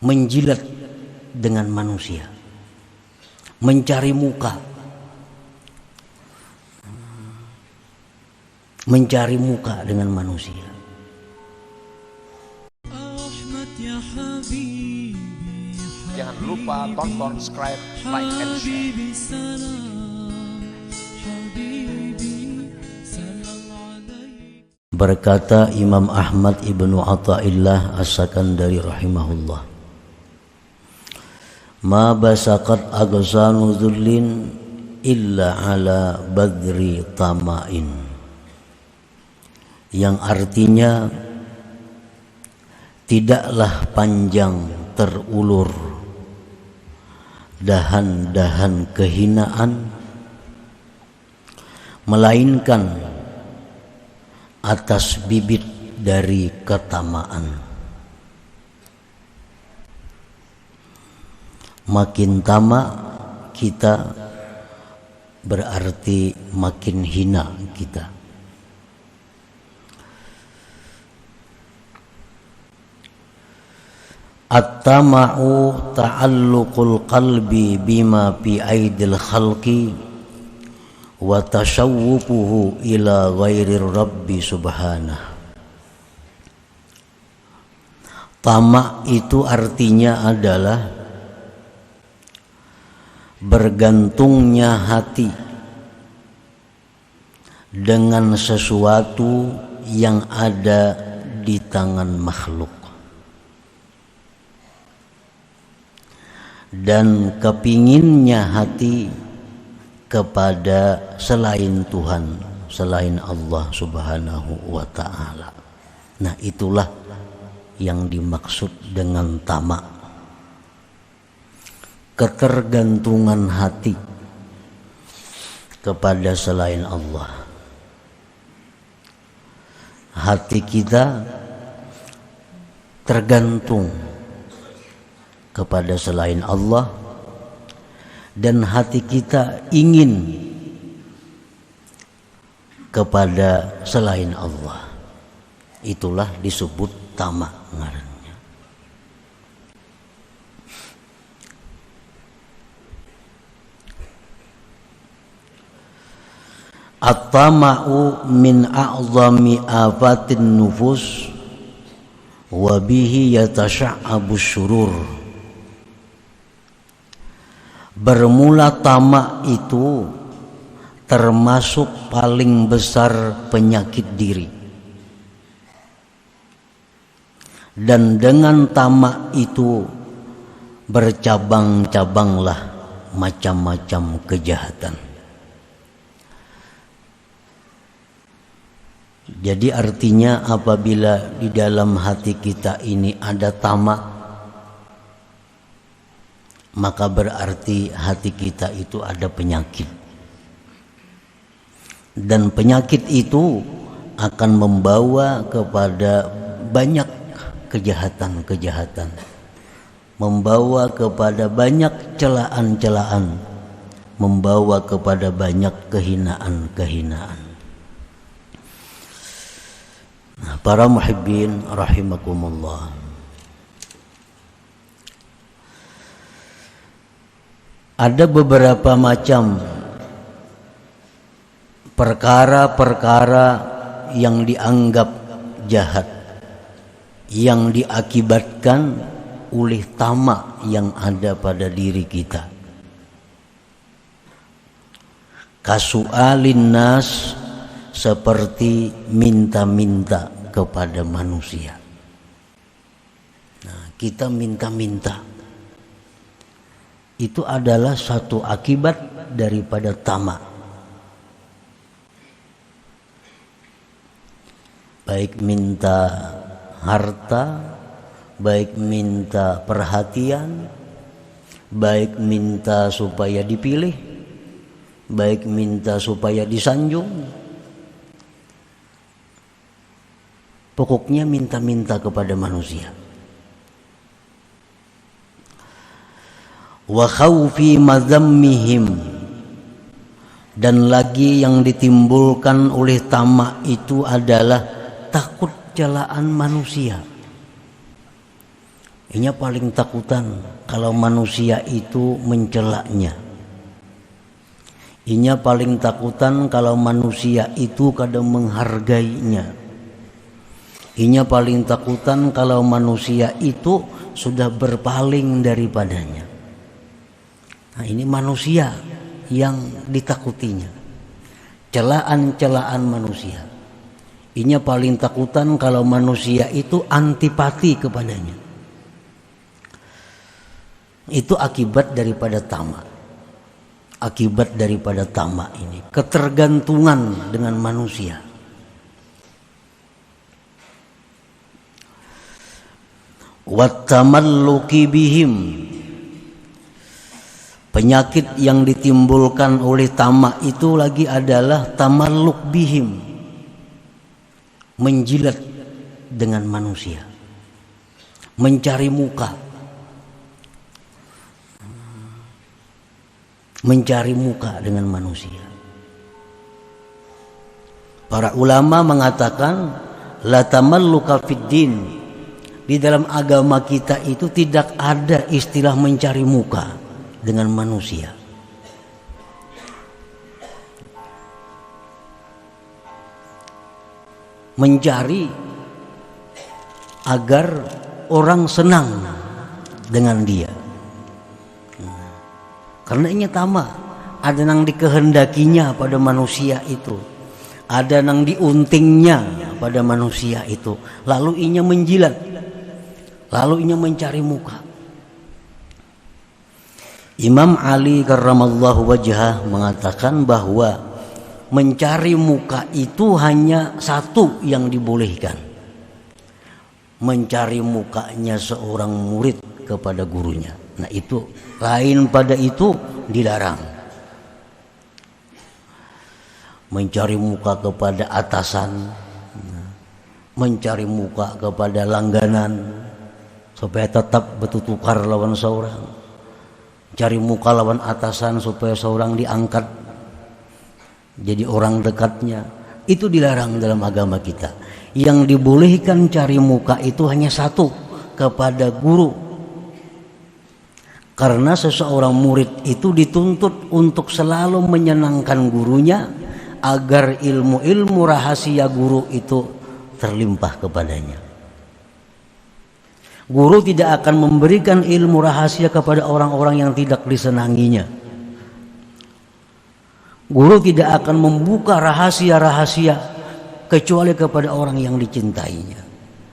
menjilat dengan manusia, mencari muka, dengan manusia. Jangan lupa tonton, subscribe, like, and share. Berkata Imam Ahmad ibnu Athaillah As-Sakandari rahimahullah, ma basaqat aghsanu dhullin illa ala badri tama'in, yang artinya tidaklah panjang terulur dahan-dahan kehinaan melainkan atas bibit dari ketamaan. Makin tamak kita berarti makin hina kita. At-tama'u ta'alluqul qalbi bima fi aidil khalqi wa tashawwufuhu ila ghairir rabbi subhanah. Tamak itu artinya adalah bergantungnya hati dengan sesuatu yang ada di tangan makhluk, dan kepinginnya hati kepada selain Tuhan, selain Allah subhanahu wa ta'ala. Nah, itulah yang dimaksud dengan tamak. Ketergantungan hati kepada selain Allah. Hati kita tergantung kepada selain Allah, dan hati kita ingin kepada selain Allah. Itulah disebut tamak ngarannya. At-tama'u min a'zami afatin nufus wa bihi yatasha'abu syurur. Bermula tamak itu termasuk paling besar penyakit diri, dan dengan tamak itu bercabang-cabanglah macam-macam kejahatan. Jadi artinya apabila di dalam hati kita ini ada tamak, maka berarti hati kita itu ada penyakit, dan penyakit itu akan membawa kepada banyak kejahatan-kejahatan, membawa kepada banyak celaan-celaan, membawa kepada banyak kehinaan-kehinaan. Nah, para muhibbin rahimakumullah, ada beberapa macam perkara-perkara yang dianggap jahat, yang diakibatkan oleh tamak yang ada pada diri kita. Kasu'alin nas, seperti minta-minta kepada manusia. Nah, kita minta-minta. Itu adalah satu akibat daripada tamak. Baik minta harta, baik minta perhatian, baik minta supaya dipilih, baik minta supaya disanjung. Pokoknya minta-minta kepada manusia. Wa khawfi madzammihim, dan lagi yang ditimbulkan oleh tamak itu adalah takut celaan manusia. Inya paling takutan kalau manusia itu mencelaknya. Inya paling takutan kalau manusia itu kadang menghargainya. Inya paling takutan kalau manusia itu sudah berpaling daripadanya. Nah, ini manusia yang ditakutinya. Celaan-celaan manusia. Inya paling takutan kalau manusia itu antipati kepadanya. Itu akibat daripada tamak. Akibat daripada tamak ini, ketergantungan dengan manusia. Wattamalluki bihim, penyakit yang ditimbulkan oleh tamak itu lagi adalah tamalluk bihim, menjilat dengan manusia, mencari muka. Mencari muka dengan manusia. Para ulama mengatakan la tamalluka fid din. Di dalam agama kita itu tidak ada istilah mencari muka dengan manusia. Mencari agar orang senang dengan dia. Karena ini tamak, ada yang dikehendakinya pada manusia itu, ada yang diuntingnya pada manusia itu, lalu inya menjilat, lalu inya mencari muka. Imam Ali karramallahu wajhah mengatakan bahwa mencari muka itu hanya satu yang dibolehkan, mencari mukanya seorang murid kepada gurunya. Nah itu, lain pada itu dilarang. Mencari muka kepada atasan, mencari muka kepada langganan supaya tetap bertukar lawan seorang, cari muka lawan atasan supaya seorang diangkat jadi orang dekatnya, itu dilarang dalam agama kita. Yang dibolehkan cari muka itu hanya satu, kepada guru. Karena seseorang murid itu dituntut untuk selalu menyenangkan gurunya agar ilmu-ilmu rahasia guru itu terlimpah kepadanya. Guru tidak akan memberikan ilmu rahasia kepada orang-orang yang tidak disenanginya. Guru tidak akan membuka rahasia-rahasia kecuali kepada orang yang dicintainya.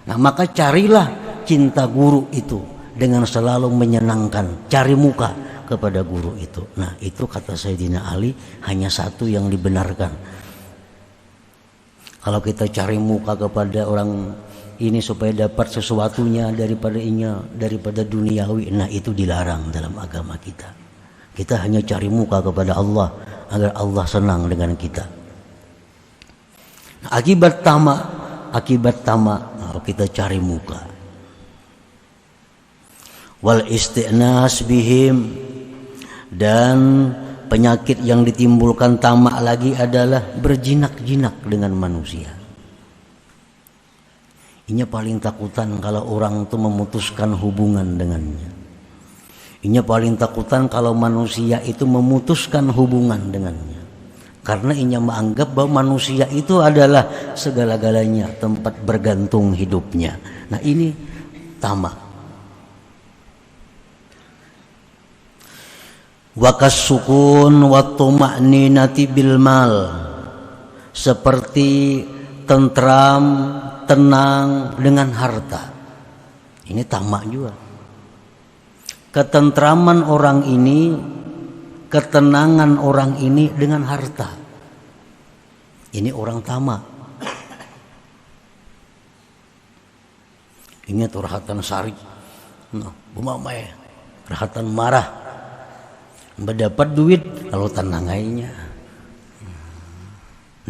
Nah, maka carilah cinta guru itu dengan selalu menyenangkan, cari muka kepada guru itu. Nah, itu kata Sayyidina Ali hanya satu yang dibenarkan. Kalau kita cari muka kepada orang ini supaya dapat sesuatunya daripada duniawi, nah itu dilarang dalam agama kita. Kita hanya cari muka kepada Allah agar Allah senang dengan kita. Nah, akibat tamak kita cari muka. Wal isti'nas bihim, dan penyakit yang ditimbulkan tamak lagi adalah berjinak-jinak dengan manusia. Ini paling takutan kalau orang itu memutuskan hubungan dengannya. Ini paling takutan kalau manusia itu memutuskan hubungan dengannya. Karena inya menganggap bahwa manusia itu adalah segala-galanya, tempat bergantung hidupnya. Nah ini tamak. Wakas sukun wa tuma'ninati bil mal, seperti tentram, tenang dengan harta. Ini tamak juga. Ketentraman orang ini, ketenangan orang ini dengan harta. Ini orang tamak. Ingat rahatan sarik, bumamai, rahatan marah. Mendapat duit lalu tenang aja.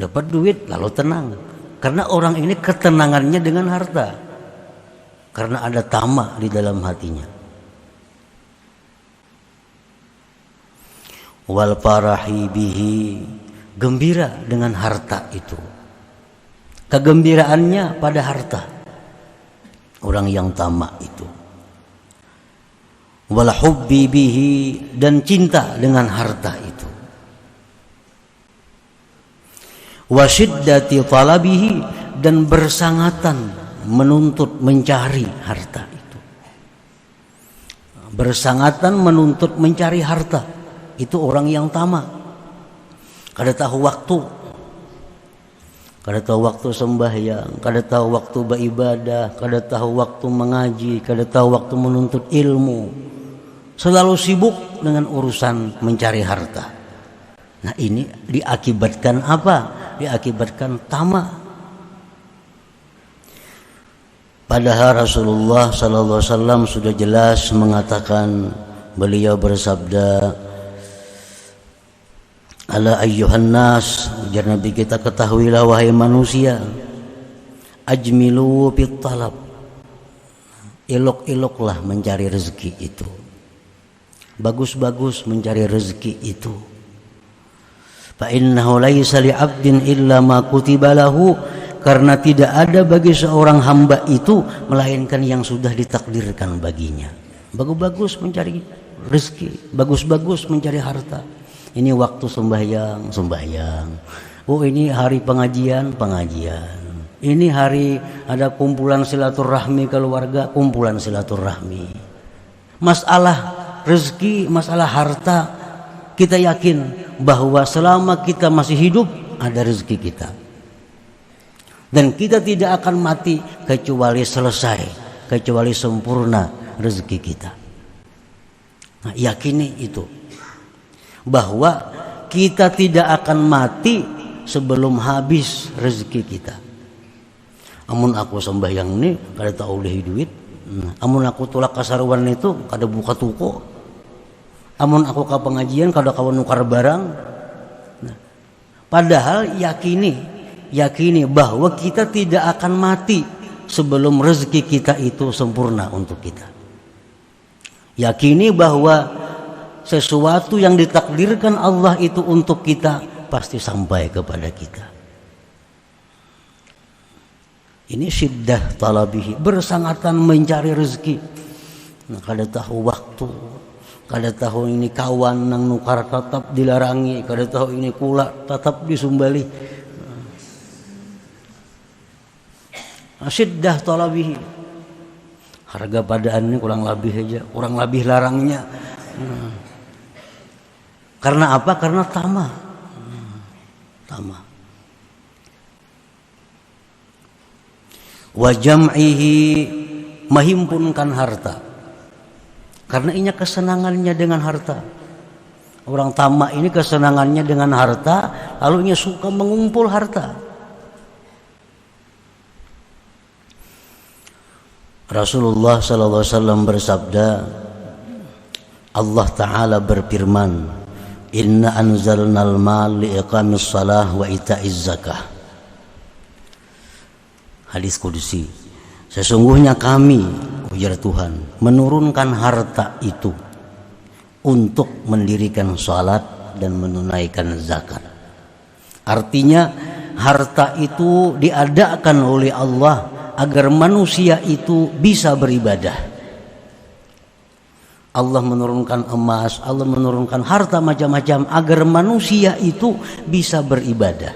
Dapat duit lalu tenang. Karena orang ini ketenangannya dengan harta. Karena ada tamak di dalam hatinya. Wal farahi bihi, gembira dengan harta itu. Kegembiraannya pada harta. Orang yang tamak itu. wal hubbi bihi, dan cinta dengan harta itu, wa syiddati talabihi, dan bersangatan menuntut mencari harta itu. Bersangatan menuntut mencari harta itu orang yang tamak. Kada tahu waktu, kada tahu waktu sembahyang, kada tahu waktu beribadah, kada tahu waktu mengaji, kada tahu waktu menuntut ilmu. Selalu sibuk dengan urusan mencari harta. Nah, ini diakibatkan apa? Diakibatkan tamak. Padahal Rasulullah sallallahu alaihi wasallam sudah jelas mengatakan, beliau bersabda, ala ayyuhan nas, ujar Nabi kita, ketahuilah wahai manusia, ajmilu fit talab, elok-eloklah mencari rezeki itu, bagus-bagus mencari rezeki itu. Fa innahu laisa li 'abdin illa ma kutiba lahu, karena tidak ada bagi seorang hamba itu melainkan yang sudah ditakdirkan baginya. Bagus-bagus mencari rezeki, bagus-bagus mencari harta. Ini waktu sembahyang, sembahyang. Oh, ini hari pengajian, pengajian. Ini hari ada kumpulan silaturahmi keluarga, kumpulan silaturahmi. Masalah rezeki, masalah harta, kita yakin bahwa selama kita masih hidup ada rezeki kita. Dan kita tidak akan mati kecuali selesai, kecuali sempurna rezeki kita. Nah, yakini itu, bahwa kita tidak akan mati sebelum habis rezeki kita. Amun aku sembahyang ini kada tahu oleh duit, amun aku tulak kasaruan itu kada buka toko, amun aku ke pengajian kada kawan nukar barang. Nah, padahal yakini bahwa kita tidak akan mati sebelum rezeki kita itu sempurna untuk kita. Yakini bahwa sesuatu yang ditakdirkan Allah itu untuk kita pasti sampai kepada kita. Ini syiddah talabihi, bersangatan mencari rezeki. Nah, kada tahu waktu, kada tahu ini kawan nang nukar tetap dilarangi, kada tahu ini kula tetap disumbali. Syiddah talabihi, harga padaan ini kurang lebih aja, kurang lebih larangnya. Karena apa? Karena tamak. Tamak. Wa jam'ihi, menghimpunkan harta. Karena ini kesenangannya dengan harta. Orang tamak ini kesenangannya dengan harta, lalu ia suka mengumpul harta. Rasulullah sallallahu alaihi wasallam bersabda, Allah Ta'ala berfirman, inna anzalnal mal liiqamis salah wa ita'iz zakah. Hadis kudusi, sesungguhnya kami, ujar Tuhan, menurunkan harta itu untuk mendirikan salat dan menunaikan zakat. Artinya harta itu diadakan oleh Allah agar manusia itu bisa beribadah. Allah menurunkan emas, Allah menurunkan harta macam-macam agar manusia itu bisa beribadah.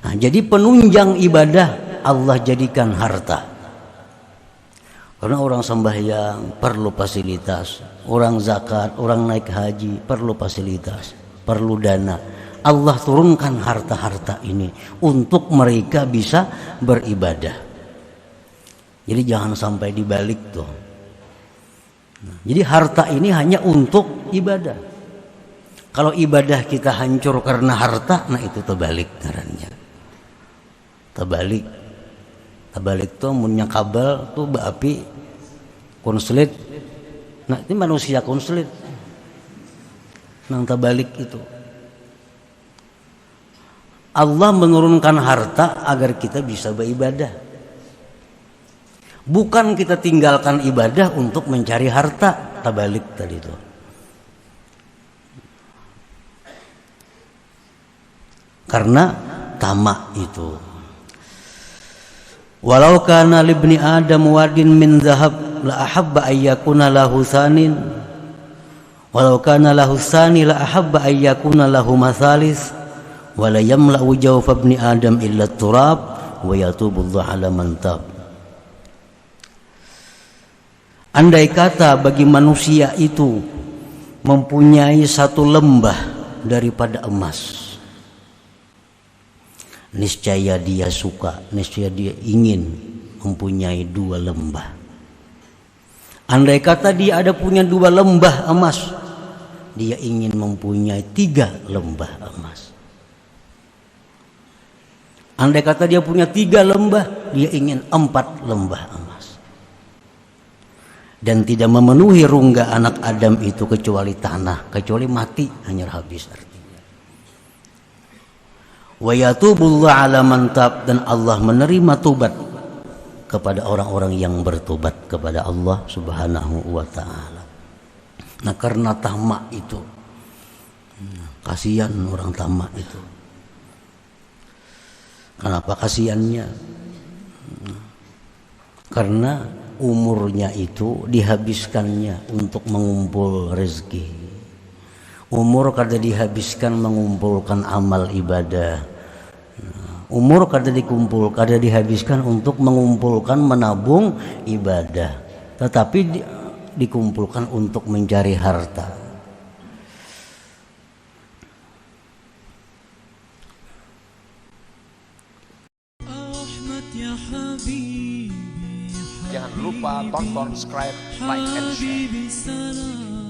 Nah, jadi penunjang ibadah Allah jadikan harta. Karena orang sembahyang perlu fasilitas, orang zakat, orang naik haji perlu fasilitas, perlu dana. Allah turunkan harta-harta ini untuk mereka bisa beribadah. Jadi jangan sampai dibalik tuh. Jadi harta ini hanya untuk ibadah. Kalau ibadah kita hancur karena harta, nah itu terbalik ngarannya. Terbalik tuh munnya kabel tuh baapi konslet. Nah ini manusia konslet. Nang terbalik itu. Allah menurunkan harta agar kita bisa beribadah. Bukan kita tinggalkan ibadah untuk mencari harta. Terbalik tadi itu. Karena tamak itu. Walau kana libni Adam wadin min zahab la ahabba ayyakuna lahu thanin, walau kana lahu tsani la ahabba ayyakuna lahu mathalis, wa la yamla'u jawfa ibni adam illa turab wa yatubullahu ala man tab. Andai kata bagi manusia itu mempunyai satu lembah daripada emas, niscaya dia suka, niscaya dia ingin mempunyai 2 lembah. Andai kata dia ada punya 2 lembah emas, dia ingin mempunyai 3 lembah emas. Andai kata dia punya 3 lembah, dia ingin 4 lembah emas. Dan tidak memenuhi rungga anak Adam itu kecuali tanah, kecuali mati, hanya habis artinya. Wa yatubullahu ala man tab, dan Allah menerima tobat kepada orang-orang yang bertobat kepada Allah Subhanahu wa taala. Nah, karena tamak itu, kasihan orang tamak itu. Kenapa kasihannya? Karena umurnya itu dihabiskannya untuk mengumpul rezeki. Umur kada dihabiskan mengumpulkan amal ibadah. Umur kada dihabiskan untuk mengumpulkan menabung ibadah, tetapi dikumpulkan untuk mencari harta. Jangan lupa tonton, subscribe, like, and share.